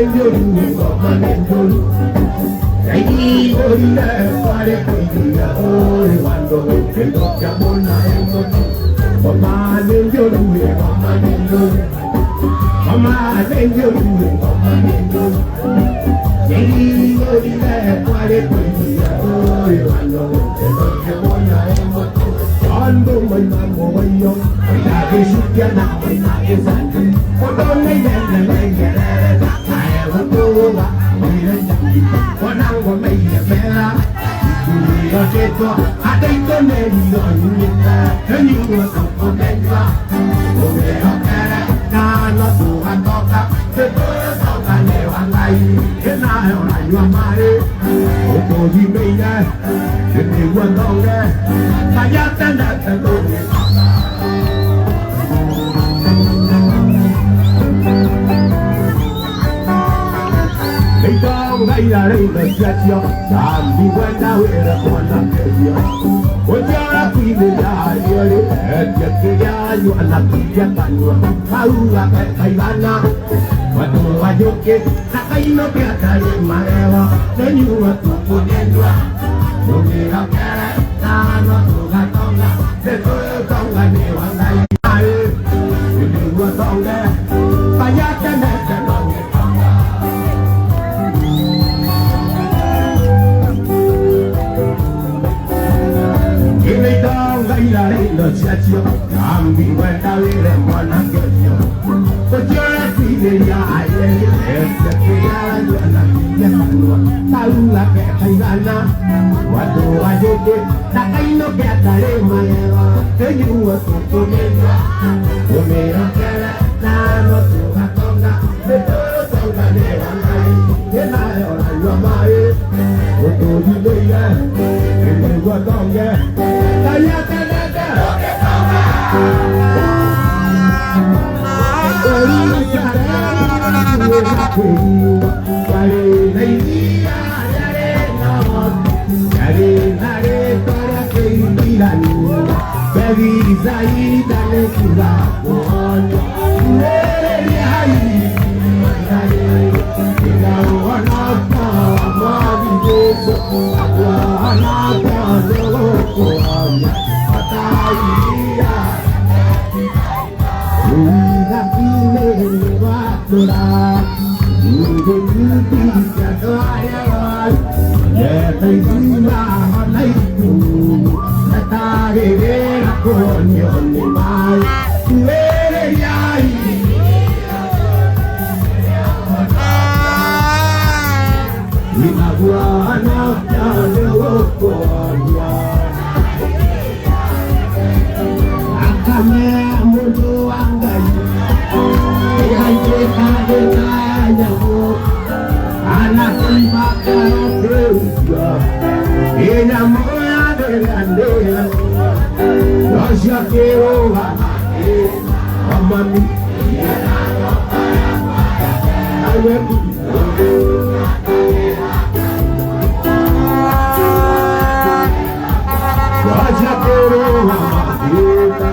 nenhum, como nenhum. Aí olha para cuidar, oi quando que toca bona emo, como nenhum, como nenhum, como nenhum, como nenhum. Aí olha para cuidar, oi quando que toca bona emo. Quando mình mang bộ bay vô, là cái sức giá nào mình là cái sản phẩm. Có đón lấy đèn là lấy nhà ra, đặt lại là cô bà, mình lên chẳng gì. Có năng có mày là mẹ lá, người ở trên cho, đây có nên rồi nhìn ta, thế nhưng mà không có nên ra. Cô mẹ họ ta đã, nó tù hành to khắp, thế tôi sau cả nèo hàng ngày, thế nào lại như mà đi. Cô gì bây giờ, chuyện gì quan trọng đây. Ta giác tên đã thật tốt. Đây con đây là chết chưa. Làm đi quen ta huệ là con làm kẻ chưa. Ôi cho ra khi người ta đưa đi. Hết chất cái giá như anh làm gì chắc bạn luôn. Thao là cái thầy bán á. Và tôi là vô kê. Ta thấy nó kẻ ta nhưng mà eo. Nếu như mà tôi có đen quá. Tôi nghĩ là kẻ đấy. Ta nó tôi là con là. Để tôi không là nhiều hàng này. Tôi đừng có con đấy. Ta giác cái này sẽ nói nghe con là. Cái này con đây là đây là sẽ chiều. Làm vì quen ta đi để mọi năng kiểu chiều. Tôi chưa là khi về nhà ai lên. Hết chất cái giá như anh làm gì chắc bạn luôn. Ta là kẻ thầy gian á. Và tôi là vô kê. Ta thấy nó kẹt tại đây mà thế nhưng mà tôi có nên ra. Tôi mê nó kẹt lại. Ta nó tôi là con ra. Để tôi không là để làm này. Thế này họ lại là mai. Tôi đi đây ra. Để tôi qua con ra. Ta nhá ta nhá ta. Tôi đi ra đây. Tôi ra quên. Qua đây đây đi ra. Ra đây nó. Ra đây ra đây. Baby, Zai, dale tu la con. Hey, hey, hey. Ina wana pa, mami deko, wana pa deko, ataiya. Ina kile wa tora, uje yuti jadaya. Yeah, baby, ma lai tu. Ta để ra con nhọn để mai lê dài đi mà qua nó cha đâu còn nhà anh mẹ muốn cho anh đây để hai chị ta để ta nhau anak đi bắt nó kêu giờ nhà mỗi Andela, eu já quero a mami. Eu já quero a mamita.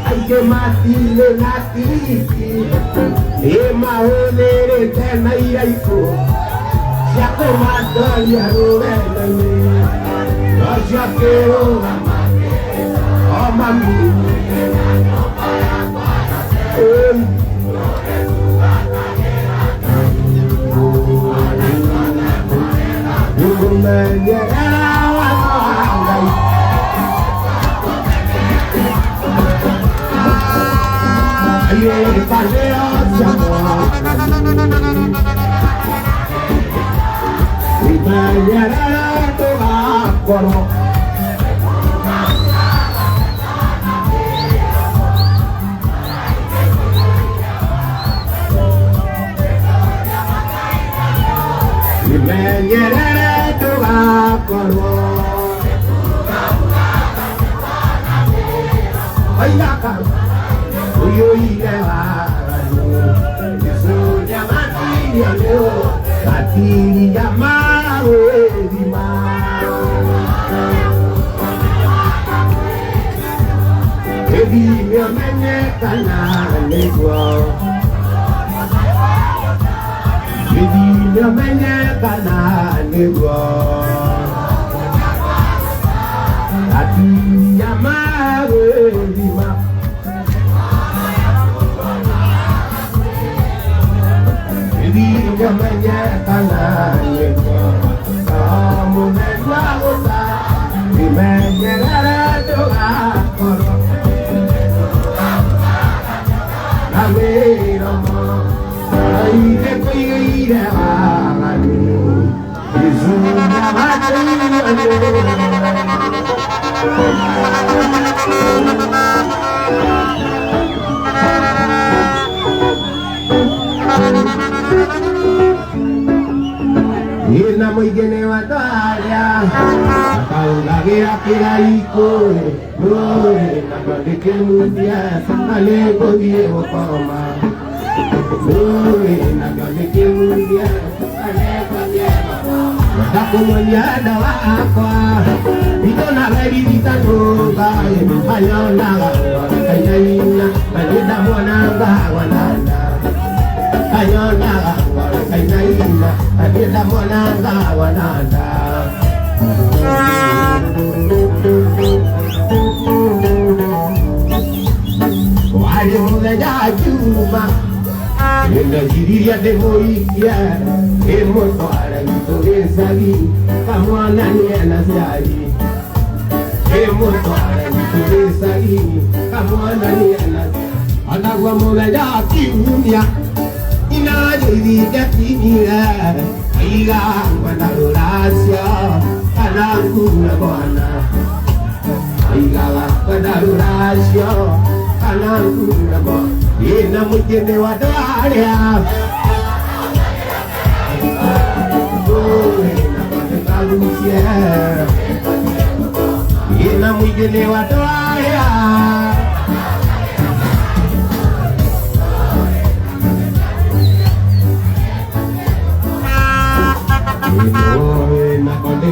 Ai que mati le nati e mahone le tena ai ko já que mata ya roe le já que o mami Ayer paseo se amor y mañana te va por y mañana te va por ay la Uy, uy, ya va, Jesús, ya mati, ya leo. Ati ya mawe lima Ebi mi amenye kana negwa Ebi mi amenye kana negwa Ati ya mawe lima Jamanya tanah kamu menjauhlah di menjadi doa kami romo aide kuire angani isunya mati Ina mwigene wa taria Akaungagira kila ikore Nore Nakandike mundia Alego die wakoma Nore Nakandike mundia Alego die wakoma Wadako mwanyada wakwa Ito na gari vitanunga Ayona Kainaina Malida mwananga wananda Ayona Kainaina Adida mwananga wananda Wali muleja juma Yenda jiriya de moiya Emoto ara mitore sagi Kamwana niena siari Emoto ara mitore sagi Kamwana niena Anagwa muleja juma Ina jadi jatinya Aiga wanarurasya Kanangku nabona Aiga wanarurasya Kanangku nabona Ina mujene wadarya Ina mujene wadarya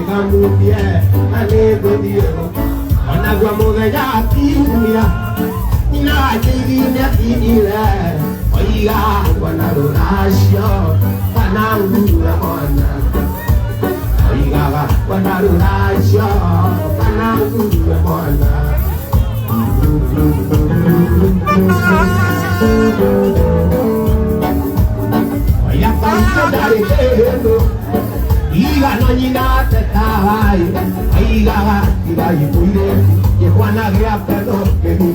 Kamu dia, anego dia, anagwa moga kimia, ina jirinya ina, oiga wanarurasyo, kanangu ramona, oiga wanarurasyo, kanangu ramona. Oiga pancho dari kendo. Iga no nyina tetawai, aiga iga ipuire, yekwana gea pedo keni.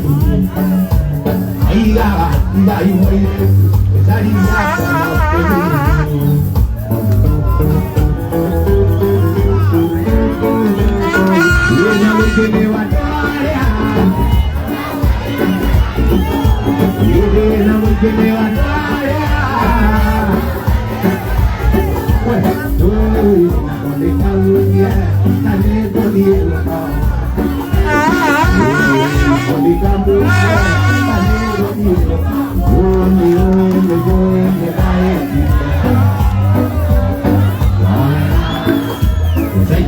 Aiga iga ipuire, esari ya pedo keni. Yena mukene wadaria, yena mukene wadaria.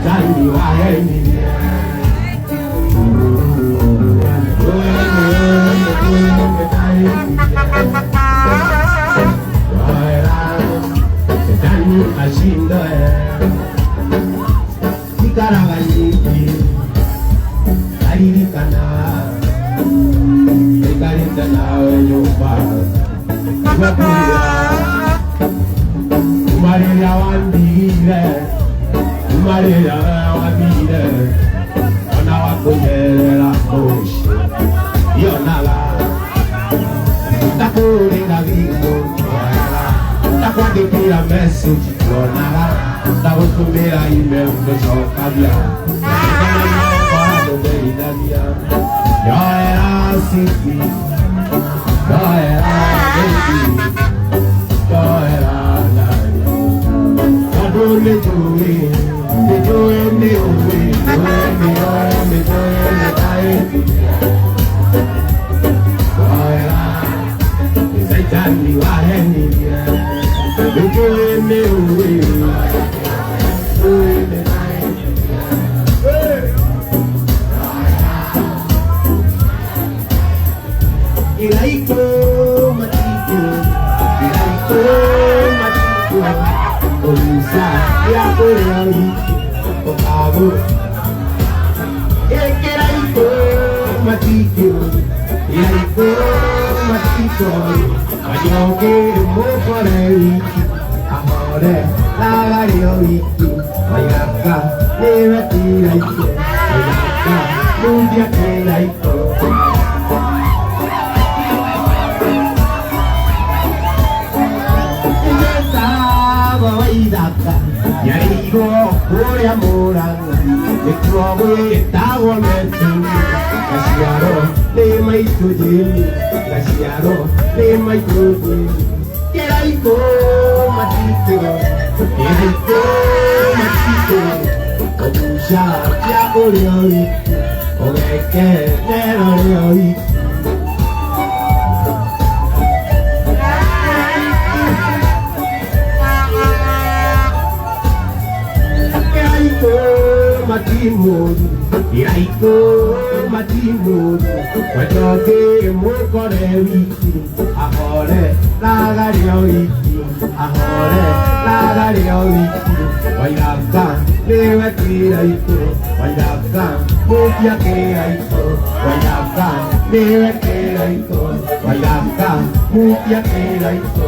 Tell me why I need you. Yakuroi, Okabu, Ekeraiko, Matiko, Yaiko, Matiko, Ayoke, Mokorei, Amore, Lagarioiki, Ayaka, Nevatiraiko, Ayaka, Mundia Keraiko. Yaigo, Oria Moranga, the Crowe, Tower Metal, Casiaro, they might do Jimmy, Casiaro, they might do Jimmy. Here I go, Matito, here I go, Matito, Obusha, Yaorioi, Obeke, Neroi. Matimud, Iraiko, Matimud, Wajoke, Mokorewiki, Ahore, Lagarioiki, Ahore, Lagarioiki, Wayaka, Nevatiraiko, Wayaka, Mupiakeaiko, Wayaka, Nevatiraiko, Wayaka, Mupiakeaiko.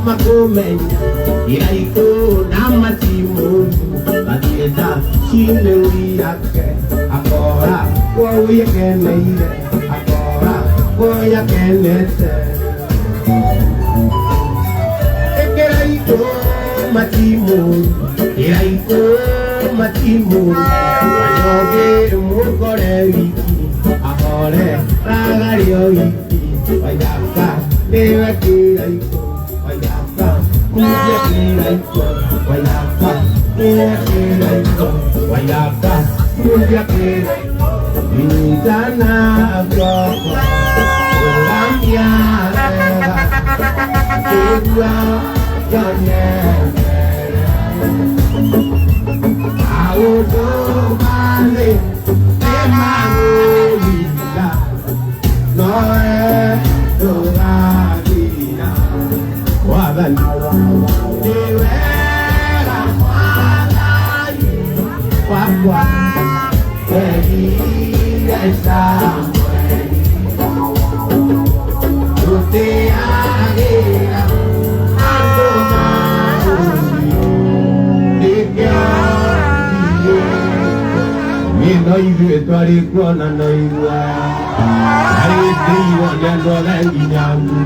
Makomenya, Iraiko, Namatimu, Batieta, Shinewiake, Akora, Woyakenete, Akora, Woyakenete. Ekeraiko, Matimu, Iraiko, Matimu, Ayoge, Mukorewiki, Ahore, Lagarioiki, Wayaka, Nevakiraiko. Wayaka, Mupiakeaiko, Wayaka, Mupiakeaiko, Wayaka, Mupiakeaiko, Intana Broko, Orambia, Kedua, Yonere, Aodo Male, Emmanuelida, Noe, Doradina. Waban, Dewera, Waban, Waban, Ready, Samuel, Uteagira, Andoma, no ibu itu hari kuana no ibu hari itu nyandu lagi nyandu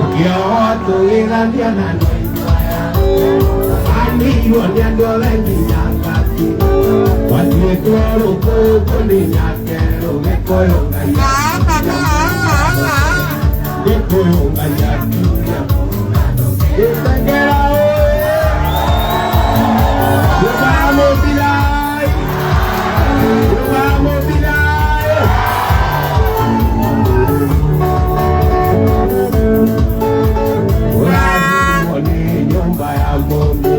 ukia waktu ingat dia nyandu ani ibu nyandu lagi nyakati waktu itu ruku kuni nyakero mekoyo gaya mekoyo gaya kita gerau vamos pilai vamos pilai orang oni nyumba ya Mungu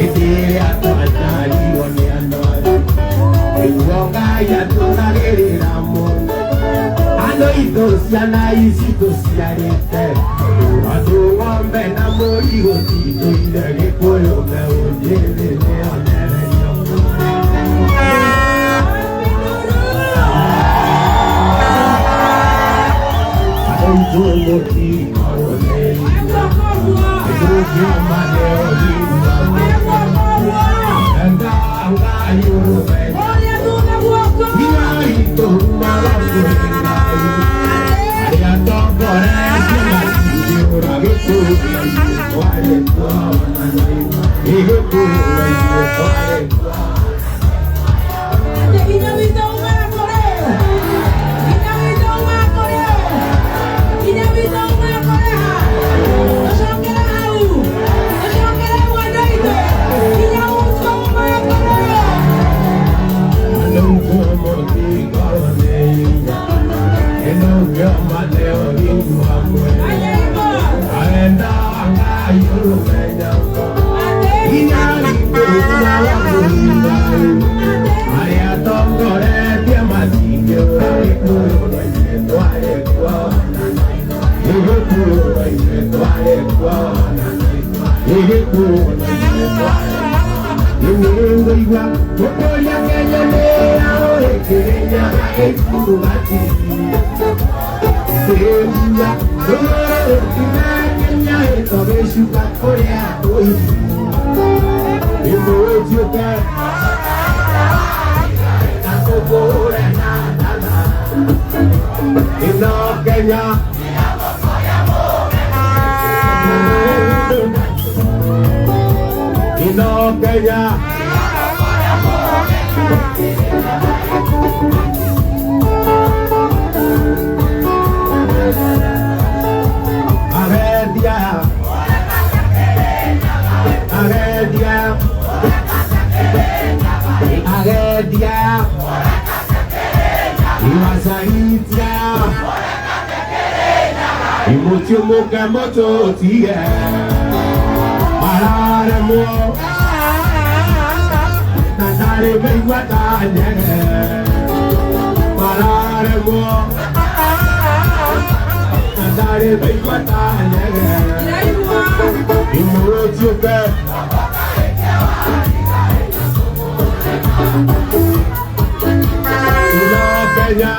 eti atachali oni andoi iwonga ya tunarira Mungu ano itosiana isitosiarete watu ngombe na mori gotito ile koyo me ujele ne onere nyongo Aonjo ti kaone Ejo mane ori anda anga yuru Ito malaku ngai Aya tokore Dio ragiku Wale kona Ibu kuwai Wale Maria Tongore, Moto tia para mo nadare beigwata nyere para mo nadare beigwata nyere imuro chuke ilo kenya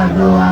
Olha,